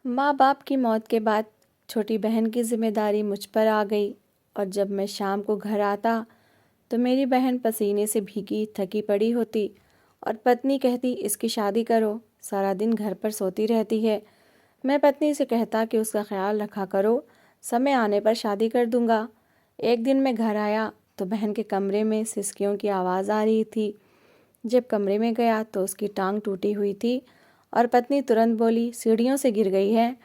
माँ बाप की मौत के बाद छोटी बहन की जिम्मेदारी मुझ पर आ गई और जब मैं शाम को घर आता तो मेरी बहन पसीने से भीगी थकी पड़ी होती और पत्नी कहती इसकी शादी करो, सारा दिन घर पर सोती रहती है। मैं पत्नी से कहता कि उसका ख्याल रखा करो, समय आने पर शादी कर दूंगा। एक दिन मैं घर आया तो बहन के कमरे में सिसकियों की आवाज़ आ रही थी। जब कमरे में गया तो उसकी टांग टूटी हुई थी और पत्नी तुरंत बोली सीढ़ियों से गिर गई है।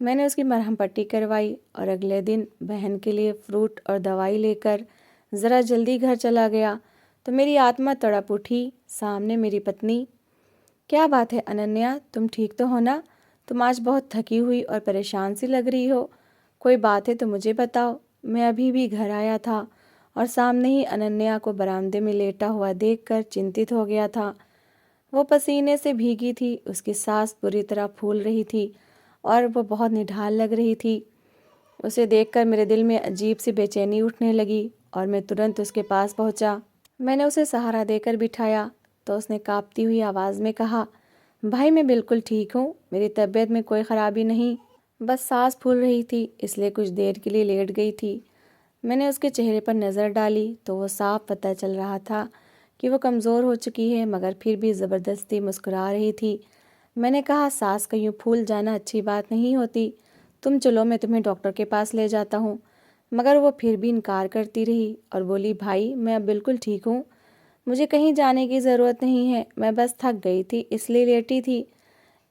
मैंने उसकी मरहम पट्टी करवाई और अगले दिन बहन के लिए फ्रूट और दवाई लेकर ज़रा जल्दी घर चला गया तो मेरी आत्मा तड़प उठी। सामने मेरी पत्नी। क्या बात है अनन्या, तुम ठीक तो हो ना? तुम आज बहुत थकी हुई और परेशान सी लग रही हो। कोई बात है तो मुझे बताओ। मैं अभी भी घर आया था और सामने ही अनन्या को बरामदे में लेटा हुआ देखकर चिंतित हो गया था। वो पसीने से भीगी थी, उसकी सांस पूरी तरह फूल रही थी और वो बहुत निढाल लग रही थी। उसे देखकर मेरे दिल में अजीब सी बेचैनी उठने लगी और मैं तुरंत उसके पास पहुंचा। मैंने उसे सहारा देकर बिठाया तो उसने कांपती हुई आवाज़ में कहा, भाई मैं बिल्कुल ठीक हूँ, मेरी तबीयत में कोई ख़राबी नहीं, बस सांस फूल रही थी इसलिए कुछ देर के लिए लेट गई थी। मैंने उसके चेहरे पर नज़र डाली तो वो साफ पता चल रहा था कि वो कमज़ोर हो चुकी है, मगर फिर भी ज़बरदस्ती मुस्कुरा रही थी। मैंने कहा, सांस का यूँ फूल जाना अच्छी बात नहीं होती, तुम चलो मैं तुम्हें डॉक्टर के पास ले जाता हूँ। मगर वो फिर भी इनकार करती रही और बोली, भाई मैं अब बिल्कुल ठीक हूँ, मुझे कहीं जाने की ज़रूरत नहीं है, मैं बस थक गई थी इसलिए लेटी थी।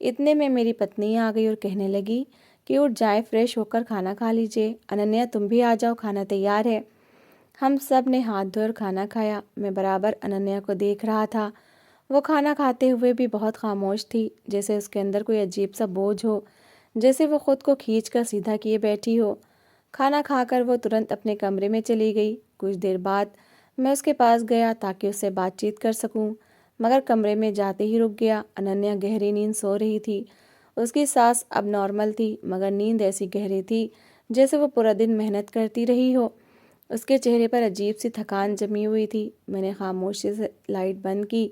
इतने में मेरी पत्नी आ गई और कहने लगी कि उठ जाए, फ्रेश होकर खाना खा लीजिए। अनन्या तुम भी आ जाओ, खाना तैयार है। हम सब ने हाथ धोकर खाना खाया। मैं बराबर अनन्या को देख रहा था। वो खाना खाते हुए भी बहुत खामोश थी, जैसे उसके अंदर कोई अजीब सा बोझ हो, जैसे वो खुद को खींच कर सीधा किए बैठी हो। खाना खाकर वो तुरंत अपने कमरे में चली गई। कुछ देर बाद मैं उसके पास गया ताकि उससे बातचीत कर सकूं, मगर कमरे में जाते ही रुक गया। अनन्या गहरी नींद सो रही थी। उसकी सांस अब नॉर्मल थी, मगर नींद ऐसी गहरी थी जैसे वो पूरा दिन मेहनत करती रही हो। उसके चेहरे पर अजीब सी थकान जमी हुई थी। मैंने खामोशी से लाइट बंद की,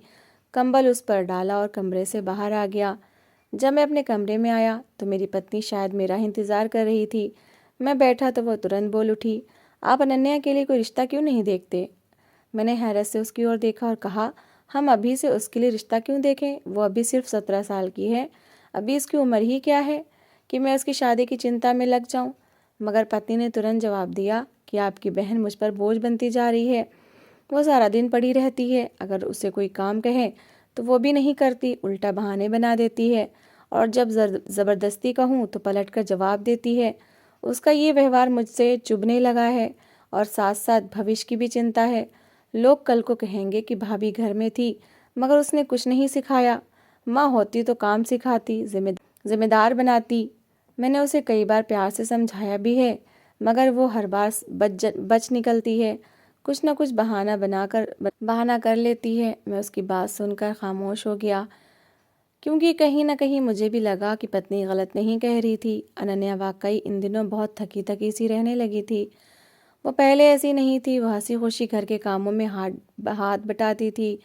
कंबल उस पर डाला और कमरे से बाहर आ गया। जब मैं अपने कमरे में आया तो मेरी पत्नी शायद मेरा ही इंतज़ार कर रही थी। मैं बैठा तो वो तुरंत बोल उठी, आप अनन्या के लिए कोई रिश्ता क्यों नहीं देखते? मैंने हैरत से उसकी ओर देखा और कहा, हम अभी से उसके लिए रिश्ता क्यों देखें? वो अभी सिर्फ 17 साल की है, अभी इसकी उम्र ही क्या है कि मैं उसकी शादी की चिंता में लग जाऊं। मगर पत्नी ने तुरंत जवाब दिया कि आपकी बहन मुझ पर बोझ बनती जा रही है। वो सारा दिन पड़ी रहती है, अगर उसे कोई काम कहे तो वो भी नहीं करती, उल्टा बहाने बना देती है और जब ज़बरदस्ती कहूँ तो पलट कर जवाब देती है। उसका ये व्यवहार मुझसे चुभने लगा है और साथ साथ भविष्य की भी चिंता है। लोग कल को कहेंगे कि भाभी घर में थी मगर उसने कुछ नहीं सिखाया, माँ होती तो काम सिखाती, जिम्मेदार बनाती। मैंने उसे कई बार प्यार से समझाया भी है, मगर वो हर बार बच निकलती है, कुछ न कुछ बहाना कर लेती है। मैं उसकी बात सुनकर खामोश हो गया, क्योंकि कहीं ना कहीं मुझे भी लगा कि पत्नी गलत नहीं कह रही थी। अनन्या वाकई इन दिनों बहुत थकी थकी सी रहने लगी थी। वो पहले ऐसी नहीं थी, वो हंसी खुशी घर के कामों में हाथ हाथ बटाती थी,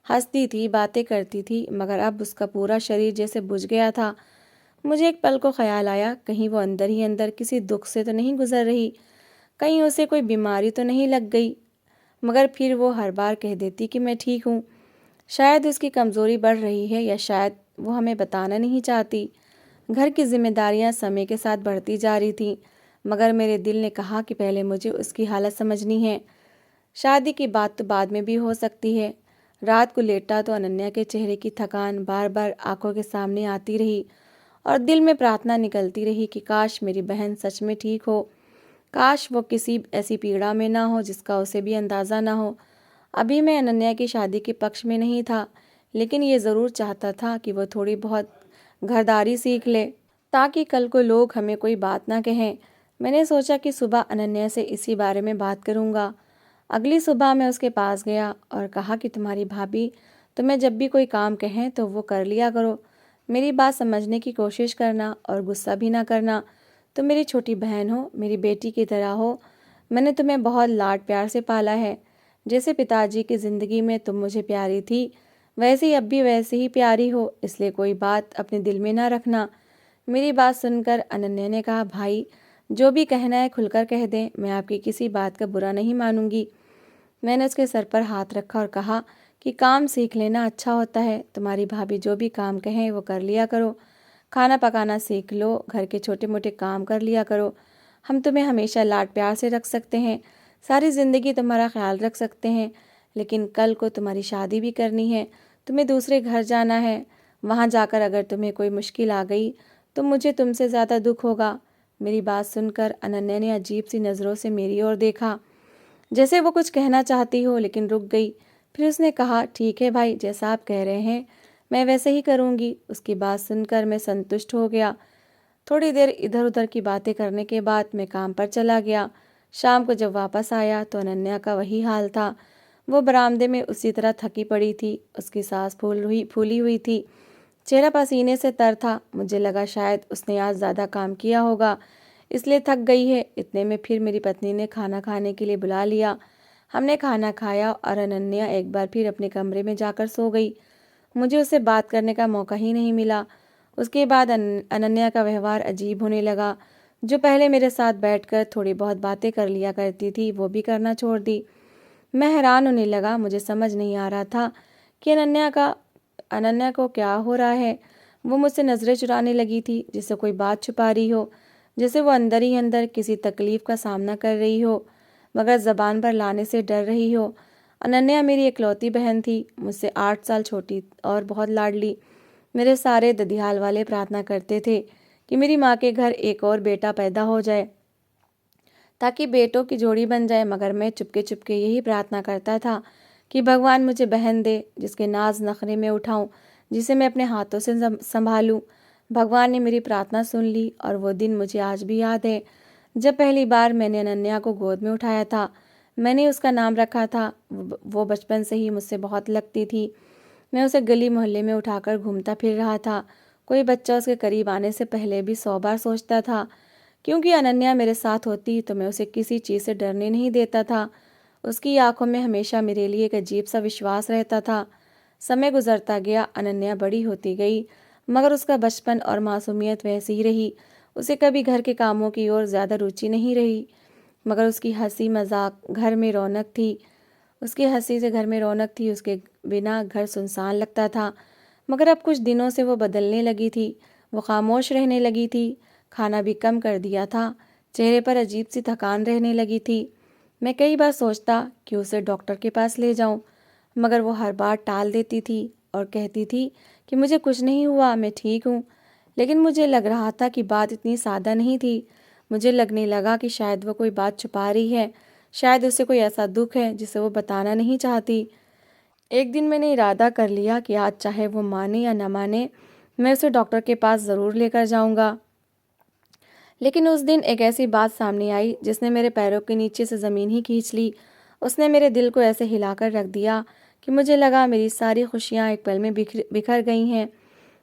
हंसती थी, बातें करती थी, मगर अब उसका पूरा शरीर जैसे बुझ गया था। मुझे एक पल को ख्याल आया, कहीं वो अंदर ही अंदर किसी दुख से तो नहीं गुजर रही, कहीं उसे कोई बीमारी तो नहीं लग गई। मगर फिर वो हर बार कह देती कि मैं ठीक हूँ। शायद उसकी कमज़ोरी बढ़ रही है या शायद वो हमें बताना नहीं चाहती। घर की जिम्मेदारियां समय के साथ बढ़ती जा रही थीं, मगर मेरे दिल ने कहा कि पहले मुझे उसकी हालत समझनी है। शादी की बात तो बाद में भी हो सकती है। रात को लेटा तो अनन्या के चेहरे की थकान बार बार आंखों के सामने आती रही और दिल में प्रार्थना निकलती रही कि काश मेरी बहन सच में ठीक हो, काश वो किसी ऐसी पीड़ा में ना हो जिसका उसे भी अंदाज़ा ना हो। अभी मैं अनन्या की शादी के पक्ष में नहीं था, लेकिन ये ज़रूर चाहता था कि वो थोड़ी बहुत घरदारी सीख ले ताकि कल को लोग हमें कोई बात ना कहें। मैंने सोचा कि सुबह अनन्या से इसी बारे में बात करूंगा। अगली सुबह मैं उसके पास गया और कहा कि तुम्हारी भाभी तुम्हें जब भी कोई काम कहें तो वो कर लिया करो, मेरी बात समझने की कोशिश करना और गुस्सा भी ना करना। तुम मेरी छोटी बहन हो, मेरी बेटी की तरह हो, मैंने तुम्हें बहुत लाड प्यार से पाला है। जैसे पिताजी की ज़िंदगी में तुम मुझे प्यारी थी, वैसे ही अब भी वैसे ही प्यारी हो, इसलिए कोई बात अपने दिल में ना रखना। मेरी बात सुनकर अनन्या ने कहा, भाई जो भी कहना है खुलकर कह दें, मैं आपकी किसी बात का बुरा नहीं मानूंगी। मैंने उसके सर पर हाथ रखा और कहा कि काम सीख लेना अच्छा होता है। तुम्हारी भाभी जो भी काम कहें वो कर लिया करो। खाना पकाना सीख लो, घर के छोटे मोटे काम कर लिया करो। हम तुम्हें हमेशा लाड प्यार से रख सकते हैं, सारी ज़िंदगी तुम्हारा ख्याल रख सकते हैं, लेकिन कल को तुम्हारी शादी भी करनी है, तुम्हें दूसरे घर जाना है। वहाँ जाकर अगर तुम्हें कोई मुश्किल आ गई तो मुझे तुमसे ज़्यादा दुख होगा। मेरी बात सुनकर अनन्या ने अजीब सी नज़रों से मेरी ओर देखा, जैसे वो कुछ कहना चाहती हो, लेकिन रुक गई। फिर उसने कहा, ठीक है भाई, जैसा आप कह रहे हैं मैं वैसे ही करूँगी। उसकी बात सुनकर मैं संतुष्ट हो गया। थोड़ी देर इधर उधर की बातें करने के बाद मैं काम पर चला गया। शाम को जब वापस आया तो अनन्या का वही हाल था। वो बरामदे में उसी तरह थकी पड़ी थी। उसकी सांस फूली हुई थी, चेहरा पसीने से तर था। मुझे लगा शायद उसने आज ज़्यादा काम किया होगा, इसलिए थक गई है। इतने में फिर मेरी पत्नी ने खाना खाने के लिए बुला लिया। हमने खाना खाया और अनन्या एक बार फिर अपने कमरे में जाकर सो गई। मुझे उससे बात करने का मौका ही नहीं मिला। उसके बाद अनन्या का व्यवहार अजीब होने लगा। जो पहले मेरे साथ बैठकर थोड़ी बहुत बातें कर लिया करती थी, वो भी करना छोड़ दी। मैं हैरान होने लगा। मुझे समझ नहीं आ रहा था कि अनन्या को क्या हो रहा है। वो मुझसे नज़रें चुराने लगी थी, जैसे कोई बात छुपा रही हो, जैसे वो अंदर ही अंदर किसी तकलीफ का सामना कर रही हो, मगर ज़बान पर लाने से डर रही हो। अनन्या मेरी इकलौती बहन थी, मुझसे 8 साल छोटी और बहुत लाडली। मेरे सारे ददियाल वाले प्रार्थना करते थे कि मेरी माँ के घर एक और बेटा पैदा हो जाए ताकि बेटों की जोड़ी बन जाए, मगर मैं चुपके चुपके यही प्रार्थना करता था कि भगवान मुझे बहन दे जिसके नाज नखरे में उठाऊं, जिसे मैं अपने हाथों से संभालूं। भगवान ने मेरी प्रार्थना सुन ली और वो दिन मुझे आज भी याद है जब पहली बार मैंने अनन्या को गोद में उठाया था। मैंने उसका नाम रखा था। वो बचपन से ही मुझसे बहुत लगती थी। मैं उसे गली मोहल्ले में उठाकर घूमता फिर रहा था। कोई बच्चा उसके करीब आने से पहले भी 100 बार सोचता था, क्योंकि अनन्या मेरे साथ होती तो मैं उसे किसी चीज़ से डरने नहीं देता था। उसकी आंखों में हमेशा मेरे लिए एक अजीब सा विश्वास रहता था। समय गुजरता गया, अनन्या बड़ी होती गई, मगर उसका बचपन और मासूमियत वैसी ही रही। उसे कभी घर के कामों की ओर ज़्यादा रुचि नहीं रही, मगर उसकी हंसी मजाक घर में रौनक थी। उसकी हंसी से घर में रौनक थी। उसके बिना घर सुनसान लगता था। मगर अब कुछ दिनों से वो बदलने लगी थी। वो खामोश रहने लगी थी, खाना भी कम कर दिया था, चेहरे पर अजीब सी थकान रहने लगी थी। मैं कई बार सोचता कि उसे डॉक्टर के पास ले जाऊं, मगर वो हर बार टाल देती थी और कहती थी कि मुझे कुछ नहीं हुआ, मैं ठीक हूँ। लेकिन मुझे लग रहा था कि बात इतनी सादा नहीं थी। मुझे लगने लगा कि शायद वो कोई बात छुपा रही है, शायद उसे कोई ऐसा दुख है जिसे वो बताना नहीं चाहती। एक दिन मैंने इरादा कर लिया कि आज चाहे वो माने या न माने, मैं उसे डॉक्टर के पास ज़रूर लेकर जाऊंगा। लेकिन उस दिन एक ऐसी बात सामने आई जिसने मेरे पैरों के नीचे से ज़मीन ही खींच ली। उसने मेरे दिल को ऐसे हिलाकर रख दिया कि मुझे लगा मेरी सारी खुशियाँ एक पल में बिखर गई हैं।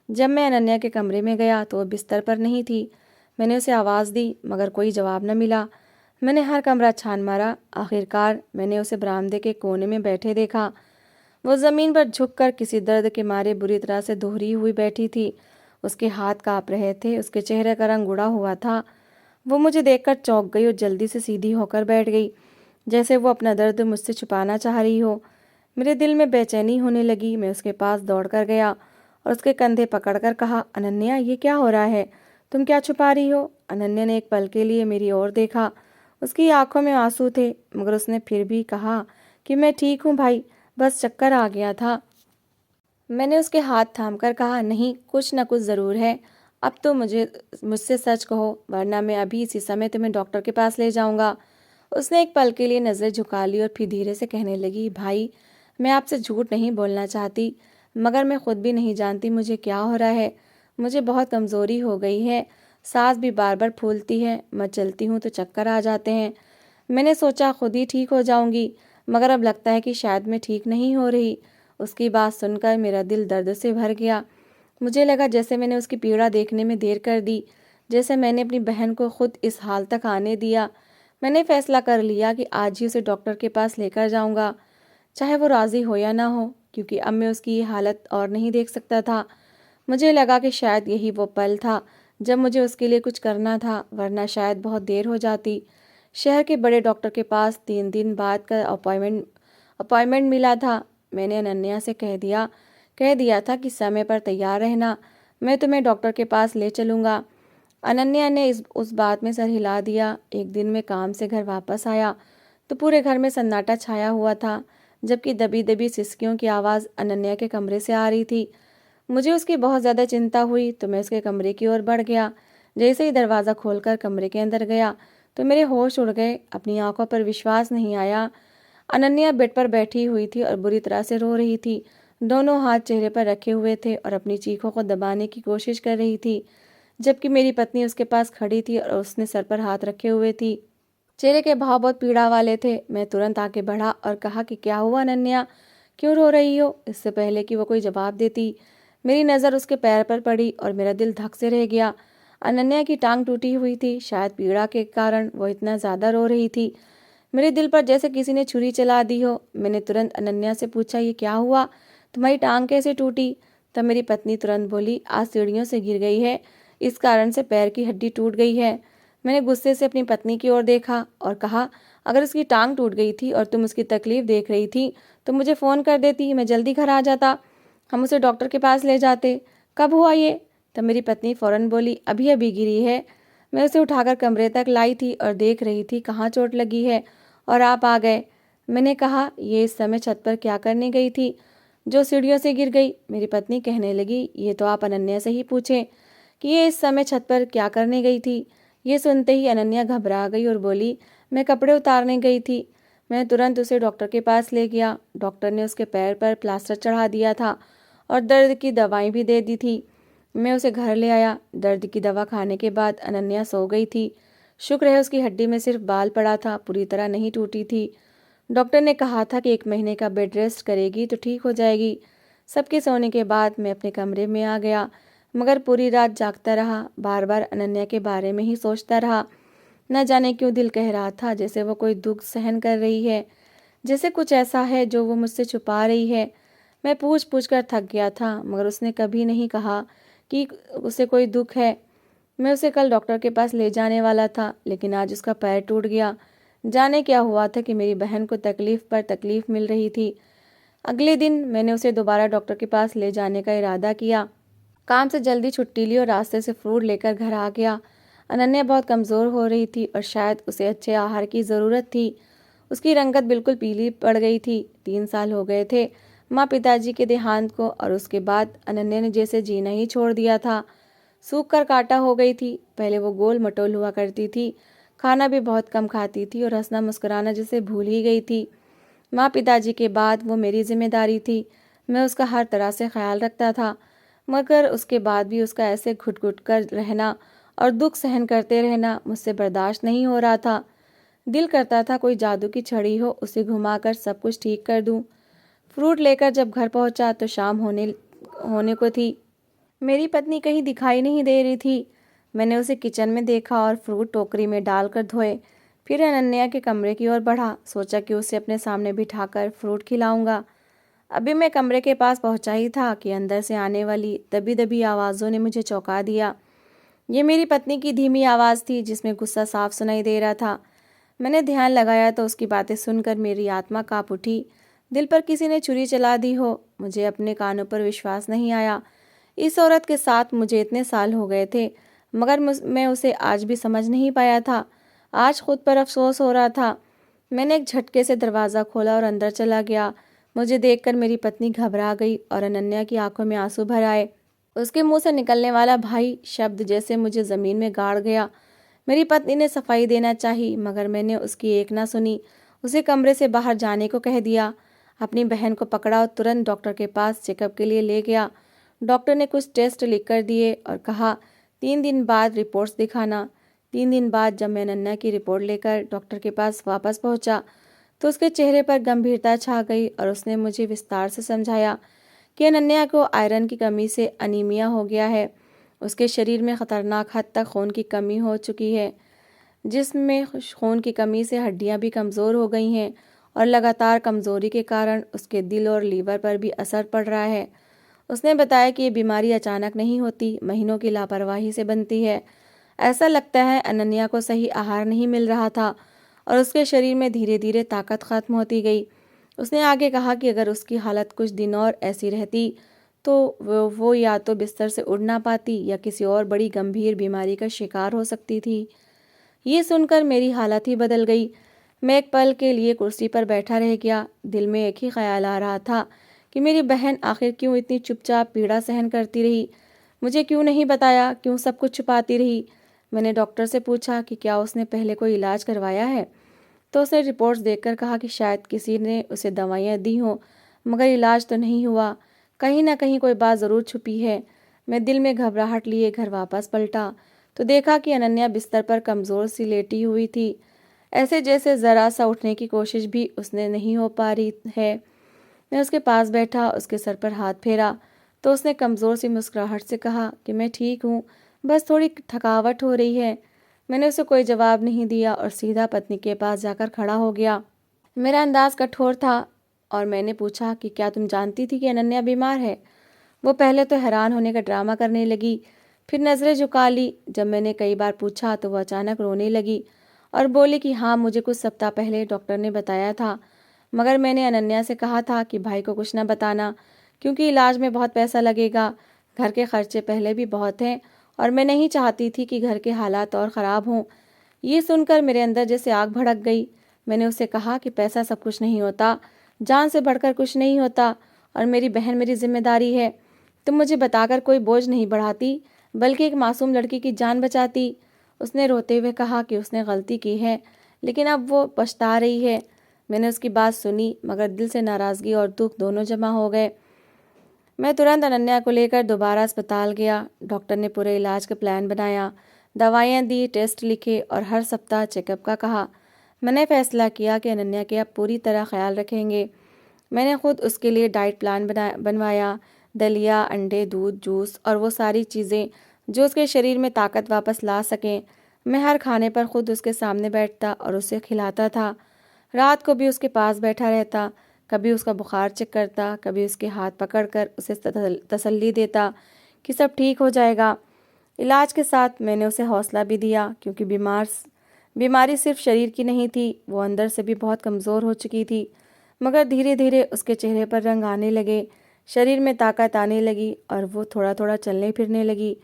जब मैं अनन्या के कमरे में गया तो वो बिस्तर पर नहीं थी। मैंने उसे आवाज़ दी, मगर कोई जवाब न मिला। मैंने हर कमरा छान मारा। आखिरकार मैंने उसे बरामदे के कोने में बैठे देखा। वो ज़मीन पर झुककर किसी दर्द के मारे बुरी तरह से दोहरी हुई बैठी थी। उसके हाथ काँप रहे थे, उसके चेहरे का रंग उड़ा हुआ था। वो मुझे देखकर चौंक गई और जल्दी से सीधी होकर बैठ गई, जैसे वो अपना दर्द मुझसे छुपाना चाह रही हो। मेरे दिल में बेचैनी होने लगी। मैं उसके पास दौड़कर गया और उसके कंधे पकड़कर कहा, अनन्या, ये क्या हो रहा है? तुम क्या छुपा रही हो? अनन्या ने एक पल के लिए मेरी ओर देखा। उसकी आंखों में आंसू थे, मगर उसने फिर भी कहा कि मैं ठीक हूँ भाई, बस चक्कर आ गया था। मैंने उसके हाथ थामकर कहा, नहीं, कुछ न कुछ ज़रूर है। अब तो मुझसे सच कहो, वरना मैं अभी इसी समय तुम्हें डॉक्टर के पास ले जाऊंगा। उसने एक पल के लिए नज़रें झुका ली और फिर धीरे से कहने लगी, भाई, मैं आपसे झूठ नहीं बोलना चाहती, मगर मैं खुद भी नहीं जानती मुझे क्या हो रहा है। मुझे बहुत कमज़ोरी हो गई है, सांस भी बार बार फूलती है, मैं चलती हूँ तो चक्कर आ जाते हैं। मैंने सोचा खुद ही ठीक हो जाऊंगी, मगर अब लगता है कि शायद मैं ठीक नहीं हो रही। उसकी बात सुनकर मेरा दिल दर्द से भर गया। मुझे लगा जैसे मैंने उसकी पीड़ा देखने में देर कर दी, जैसे मैंने अपनी बहन को खुद इस हाल तक आने दिया। मैंने फैसला कर लिया कि आज ही उसे डॉक्टर के पास लेकर जाऊंगा, चाहे वो राज़ी हो या ना हो, क्योंकि अब मैं उसकी ये हालत और नहीं देख सकता था। मुझे लगा कि शायद यही वो पल था जब मुझे उसके लिए कुछ करना था, वरना शायद बहुत देर हो जाती। शहर के बड़े डॉक्टर के पास 3 दिन बाद का अपॉइंटमेंट मिला था। मैंने अनन्या से कह दिया था कि समय पर तैयार रहना, मैं तुम्हें डॉक्टर के पास ले चलूँगा। अनन्या ने उस बात में सर हिला दिया। एक दिन मैं काम से घर वापस आया तो पूरे घर में सन्नाटा छाया हुआ था, जबकि दबी दबी सिसकियों की आवाज़ अनन्या के कमरे से आ रही थी। मुझे उसकी बहुत ज़्यादा चिंता हुई तो मैं उसके कमरे की ओर बढ़ गया। जैसे ही दरवाज़ा खोलकर कमरे के अंदर गया तो मेरे होश उड़ गए। अपनी आंखों पर विश्वास नहीं आया। अनन्या बेड पर बैठी हुई थी और बुरी तरह से रो रही थी। दोनों हाथ चेहरे पर रखे हुए थे और अपनी चीखों को दबाने की कोशिश कर रही थी, जबकि मेरी पत्नी उसके पास खड़ी थी और उसने सर पर हाथ रखे हुए थी। चेहरे के भाव बहुत पीड़ा वाले थे। मैं तुरंत आके बढ़ा और कहा कि क्या हुआ अनन्या, क्यों रो रही हो? इससे पहले कि वो कोई जवाब देती, मेरी नज़र उसके पैर पर पड़ी और मेरा दिल धक से रह गया। अनन्या की टांग टूटी हुई थी, शायद पीड़ा के कारण वो इतना ज़्यादा रो रही थी। मेरे दिल पर जैसे किसी ने छुरी चला दी हो। मैंने तुरंत अनन्या से पूछा, ये क्या हुआ? तुम्हारी टांग कैसे टूटी? तब मेरी पत्नी तुरंत बोली, आज सीढ़ियों से गिर गई है, इस कारण से पैर की हड्डी टूट गई है। मैंने गुस्से से अपनी पत्नी की ओर देखा और कहा, अगर उसकी टांग टूट गई थी और तुम उसकी तकलीफ देख रही थी तो मुझे फ़ोन कर देती, मैं जल्दी घर आ जाता, हम उसे डॉक्टर के पास ले जाते। कब हुआ ये? तब मेरी पत्नी फ़ौरन बोली, अभी अभी गिरी है। मैं उसे उठाकर कमरे तक लाई थी और देख रही थी कहाँ चोट लगी है, और आप आ गए। मैंने कहा, ये इस समय छत पर क्या करने गई थी जो सीढ़ियों से गिर गई? मेरी पत्नी कहने लगी, ये तो आप अनन्या से ही पूछें कि ये इस समय छत पर क्या करने गई थी। ये सुनते ही अनन्या घबरा गई और बोली, मैं कपड़े उतारने गई थी। मैं तुरंत उसे डॉक्टर के पास ले गया। डॉक्टर ने उसके पैर पर प्लास्टर चढ़ा दिया था और दर्द की दवाएं भी दे दी थी। मैं उसे घर ले आया। दर्द की दवा खाने के बाद अनन्या सो गई थी। शुक्र है उसकी हड्डी में सिर्फ बाल पड़ा था, पूरी तरह नहीं टूटी थी। डॉक्टर ने कहा था कि 1 महीने का बेड रेस्ट करेगी तो ठीक हो जाएगी। सबके सोने के बाद मैं अपने कमरे में आ गया, मगर पूरी रात जागता रहा। बार बार अनन्या के बारे में ही सोचता रहा। न जाने क्यों दिल कह रहा था जैसे वो कोई दुख सहन कर रही है, जैसे कुछ ऐसा है जो वो मुझसे छुपा रही है। मैं पूछ पूछ कर थक गया था, मगर उसने कभी नहीं कहा कि उसे कोई दुख है। मैं उसे कल डॉक्टर के पास ले जाने वाला था, लेकिन आज उसका पैर टूट गया। जाने क्या हुआ था कि मेरी बहन को तकलीफ पर तकलीफ मिल रही थी। अगले दिन मैंने उसे दोबारा डॉक्टर के पास ले जाने का इरादा किया। काम से जल्दी छुट्टी ली और रास्ते से फ्रूट लेकर घर आ गया। अनन्या बहुत कमज़ोर हो रही थी और शायद उसे अच्छे आहार की ज़रूरत थी। उसकी रंगत बिल्कुल पीली पड़ गई थी। 3 साल हो गए थे माँ पिताजी के देहांत को, और उसके बाद अनन्या ने जैसे जीना ही छोड़ दिया था। सूख कर कांटा हो गई थी। पहले वो गोल मटोल हुआ करती थी, खाना भी बहुत कम खाती थी और हंसना मुस्कुराना जैसे भूल ही गई थी। माँ पिताजी के बाद वो मेरी जिम्मेदारी थी। मैं उसका हर तरह से ख्याल रखता था, मगर उसके बाद भी उसका ऐसे घुट घुट कर रहना और दुख सहन करते रहना मुझसे बर्दाश्त नहीं हो रहा था। दिल करता था कोई जादू की छड़ी हो, उसे घुमाकर सब कुछ ठीक कर दूं। फ्रूट लेकर जब घर पहुंचा तो शाम होने को थी। मेरी पत्नी कहीं दिखाई नहीं दे रही थी। मैंने उसे किचन में देखा और फ्रूट टोकरी में डालकर धोए। फिर अनन्या के कमरे की ओर बढ़ा, सोचा कि उसे अपने सामने बिठाकर फ्रूट खिलाऊंगा। अभी मैं कमरे के पास पहुंचा ही था कि अंदर से आने वाली दबी दबी आवाज़ों ने मुझे चौंका दिया। ये मेरी पत्नी की धीमी आवाज़ थी, जिसमें गुस्सा साफ सुनाई दे रहा था। मैंने ध्यान लगाया तो उसकी बातें सुनकर मेरी आत्मा कांप उठी। दिल पर किसी ने छुरी चला दी हो। मुझे अपने कानों पर विश्वास नहीं आया। इस औरत के साथ मुझे इतने साल हो गए थे, मगर मैं उसे आज भी समझ नहीं पाया था। आज खुद पर अफसोस हो रहा था। मैंने एक झटके से दरवाज़ा खोला और अंदर चला गया। मुझे देखकर मेरी पत्नी घबरा गई और अनन्या की आंखों में आंसू भर आए। उसके मुंह से निकलने वाला भाई शब्द जैसे मुझे ज़मीन में गाड़ गया। मेरी पत्नी ने सफाई देना चाही, मगर मैंने उसकी एक ना सुनी। उसे कमरे से बाहर जाने को कह दिया। अपनी बहन को पकड़ा और तुरंत डॉक्टर के पास चेकअप के लिए ले गया। डॉक्टर ने कुछ टेस्ट लिख कर दिए और कहा, 3 दिन बाद रिपोर्ट्स दिखाना। 3 दिन बाद जब मैं अनन्या की रिपोर्ट लेकर डॉक्टर के पास वापस पहुंचा तो उसके चेहरे पर गंभीरता छा गई और उसने मुझे विस्तार से समझाया कि अनन्या को आयरन की कमी से अनीमिया हो गया है। उसके शरीर में ख़तरनाक हद तक खून की कमी हो चुकी है। जिसमें खून की कमी से हड्डियां भी कमज़ोर हो गई हैं और लगातार कमज़ोरी के कारण उसके दिल और लीवर पर भी असर पड़ रहा है। उसने बताया कि ये बीमारी अचानक नहीं होती, महीनों की लापरवाही से बनती है। ऐसा लगता है अनन्या को सही आहार नहीं मिल रहा था और उसके शरीर में धीरे धीरे ताकत खत्म होती गई। उसने आगे कहा कि अगर उसकी हालत कुछ दिन और ऐसी रहती तो वो या तो बिस्तर से उठ ना पाती या किसी और बड़ी गंभीर बीमारी का शिकार हो सकती थी। ये सुनकर मेरी हालत ही बदल गई। मैं एक पल के लिए कुर्सी पर बैठा रह गया। दिल में एक ही ख्याल आ रहा था कि मेरी बहन आखिर क्यों इतनी चुपचाप पीड़ा सहन करती रही, मुझे क्यों नहीं बताया, क्यों सब कुछ छुपाती रही। मैंने डॉक्टर से पूछा कि क्या उसने पहले कोई इलाज करवाया है, तो उसने रिपोर्ट्स देखकर कहा कि शायद किसी ने उसे दवाइयाँ दी हों, मगर इलाज तो नहीं हुआ। कहीं ना कहीं कोई बात ज़रूर छुपी है। मैं दिल में घबराहट लिए घर वापस पलटा तो देखा कि अनन्या बिस्तर पर कमज़ोर सी लेटी हुई थी, ऐसे जैसे ज़रा सा उठने की कोशिश भी उसने नहीं हो पा रही है। मैं उसके पास बैठा, उसके सर पर हाथ फेरा तो उसने कमज़ोर सी मुस्कुराहट से कहा कि मैं ठीक हूँ, बस थोड़ी थकावट हो रही है। मैंने उसे कोई जवाब नहीं दिया और सीधा पत्नी के पास जाकर खड़ा हो गया। मेरा अंदाज कठोर था और मैंने पूछा कि क्या तुम जानती थी कि अनन्या बीमार है। वो पहले तो हैरान होने का ड्रामा करने लगी, फिर नज़रें झुका ली। जब मैंने कई बार पूछा तो वो अचानक रोने लगी और बोली कि हाँ, मुझे कुछ सप्ताह पहले डॉक्टर ने बताया था, मगर मैंने अनन्या से कहा था कि भाई को कुछ ना बताना, क्योंकि इलाज में बहुत पैसा लगेगा, घर के खर्चे पहले भी बहुत हैं और मैं नहीं चाहती थी कि घर के हालात और ख़राब हों। ये सुनकर मेरे अंदर जैसे आग भड़क गई। मैंने उससे कहा कि पैसा सब कुछ नहीं होता, जान से बढ़कर कुछ नहीं होता और मेरी बहन मेरी जिम्मेदारी है। तुम मुझे बताकर कोई बोझ नहीं बढ़ाती, बल्कि एक मासूम लड़की की जान बचाती। उसने रोते हुए कहा कि उसने गलती की है, लेकिन अब वो पछता रही है। मैंने उसकी बात सुनी, मगर दिल से नाराज़गी और दुख दोनों जमा हो गए। मैं तुरंत अनन्या को लेकर दोबारा अस्पताल गया। डॉक्टर ने पूरे इलाज का प्लान बनाया, दवाइयाँ दी, टेस्ट लिखे और हर सप्ताह चेकअप का कहा। मैंने फैसला किया कि अनन्या के अब पूरी तरह ख्याल रखेंगे। मैंने खुद उसके लिए डाइट प्लान बनवाया, दलिया, अंडे, दूध, जूस और वो सारी चीज़ें जो उसके शरीर में ताकत वापस ला सकें। मैं हर खाने पर खुद उसके सामने बैठता और उसे खिलाता था। रात को भी उसके पास बैठा रहता, कभी उसका बुखार चेक करता, कभी उसके हाथ पकड़कर उसे तसल्ली देता कि सब ठीक हो जाएगा। इलाज के साथ मैंने उसे हौसला भी दिया, क्योंकि बीमारी सिर्फ शरीर की नहीं थी, वो अंदर से भी बहुत कमज़ोर हो चुकी थी। मगर धीरे धीरे उसके चेहरे पर रंग आने लगे, शरीर में ताकत आने लगी और वो थोड़ा थोड़ा चलने फिरने लगी।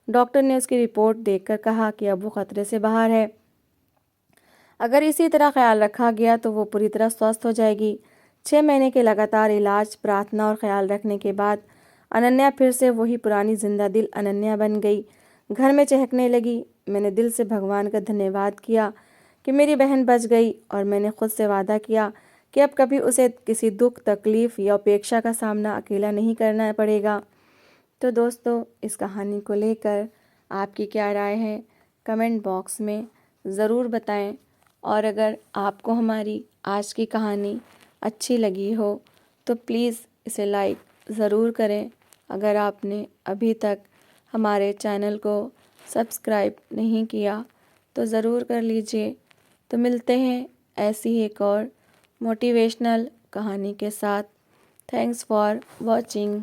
डॉक्टर ने उसकी रिपोर्ट देखकर कहा कि अब वो खतरे से बाहर है। अगर इसी तरह ख्याल रखा गया तो वो पूरी तरह स्वस्थ हो जाएगी। 6 महीने के लगातार इलाज, प्रार्थना और ख्याल रखने के बाद अनन्या फिर से वही पुरानी जिंदा दिल अनन्या बन गई। घर में चहकने लगी। मैंने दिल से भगवान का धन्यवाद किया कि मेरी बहन बच गई और मैंने खुद से वादा किया कि अब कभी उसे किसी दुख, तकलीफ़ या उपेक्षा का सामना अकेला नहीं करना पड़ेगा। तो दोस्तों, इस कहानी को लेकर आपकी क्या राय है, कमेंट बॉक्स में ज़रूर बताएं। और अगर आपको हमारी आज की कहानी अच्छी लगी हो तो प्लीज़ इसे लाइक ज़रूर करें। अगर आपने अभी तक हमारे चैनल को सब्सक्राइब नहीं किया तो ज़रूर कर लीजिए। तो मिलते हैं ऐसी ही एक और मोटिवेशनल कहानी के साथ। Thanks for watching.